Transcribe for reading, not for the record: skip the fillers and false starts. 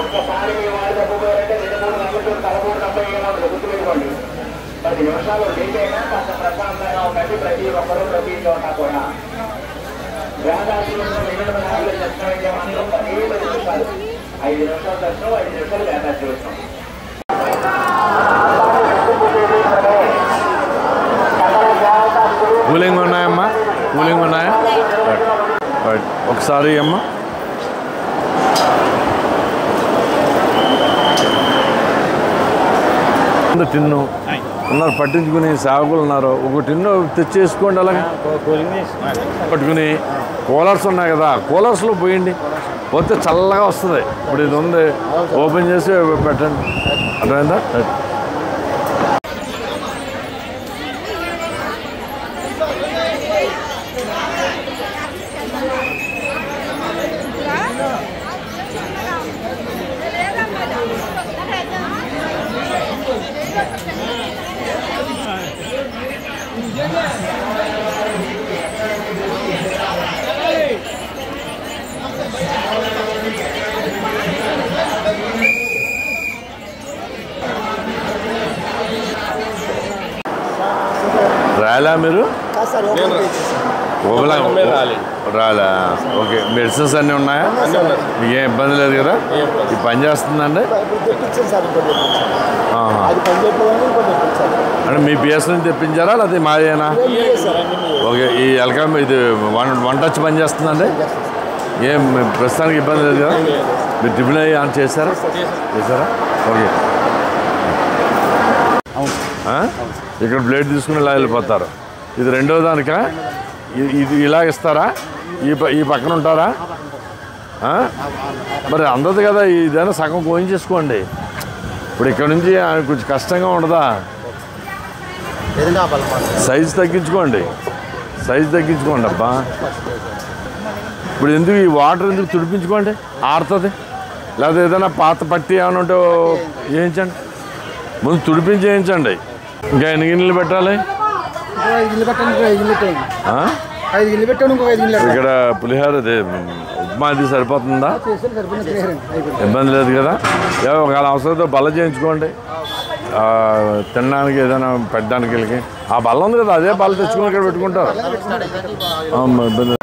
ఒక్కసారి మీ వారు తప్పుకోవాలంటే 2-3 గంటలు తలపూరు తప్ప గుర్తుపెట్టుకోండి. 10 నిమిషాలు లేట్ అయినా కాస్త ప్రశాంతంగా ఉండండి. ప్రతి ఒక్కరూ ప్రతి చోట కూడా వేదాశిలో దర్శనం మాత్రం 15 నిమిషాలు, 5 నిమిషాలు దర్శనం, 5 నిమిషాలు వేదాశి వచ్చాం. కూలింగ్ ఉన్నాయమ్మా? కూలింగ్ ఉన్నాయా? ఒకసారి అమ్మా టిన్ను ఉన్నారు, పట్టించుకుని సేవకులు ఉన్నారు. ఒక టిన్ను తెచ్చేసుకోండి, అలాగే పట్టుకుని. కూలర్స్ ఉన్నాయి కదా, కూలర్స్లో పోయండి, పోతే చల్లగా వస్తుంది. ఇప్పుడు ఇది ఉంది, ఓపెన్ చేసి పెట్టండి. అర్థమైందా? రాలా మీరు? రాలా? ఓకే. మెడిసిన్స్ అన్నీ ఉన్నాయా? మీకు ఏం ఇబ్బంది లేదు కదా? ఇది పని చేస్తుందండి? అంటే మీ పిఎస్ నుంచి తెప్పించారా లేదా మాదేనా? ఓకే. ఈ ఎల్కామ్ ఇది వన్ టచ్ పని చేస్తుందండి? ఏం ప్రస్తుతానికి ఇబ్బంది లేదు కదా? మీరు టిఫిన్ అయ్యి ఆన్ చేశారా? ఓకే. ఇక్కడ ప్లేట్ తీసుకుని ఇలా వెళ్ళిపోతారు. ఇది రెండో దానికా? ఇది ఇలా ఇస్తారా? ఈ పక్కన ఉంటారా? మరి అందదు కదా, ఇదైనా సగం కోయించేసుకోండి. ఇప్పుడు ఇక్కడ నుంచి కొంచెం కష్టంగా ఉండదా? సైజు తగ్గించుకోండి అబ్బా. ఇప్పుడు ఎందుకు ఈ వాటర్ ఎందుకు తుడిపించుకోండి, ఆడుతుంది. లేదా ఏదైనా పాత పట్టి ఏమైనా ఉంటే వేయించండి, ముందు తుడిపించి వేయించండి. ఇంకా ఎన్ని గిన్నెలు పెట్టాలి? ఇక్కడ పులిహోర ఉప్మా అది సరిపోతుందా? ఇబ్బంది లేదు కదా? ఒకవేళ అవసరంతో బల్ల చేయించుకోండి, తినడానికి ఏదైనా పెట్టడానికి వెళ్ళి. ఆ బల్ల ఉంది కదా, అదే బల్ల తెచ్చుకొని ఇక్కడ పెట్టుకుంటారు. ఇబ్బంది.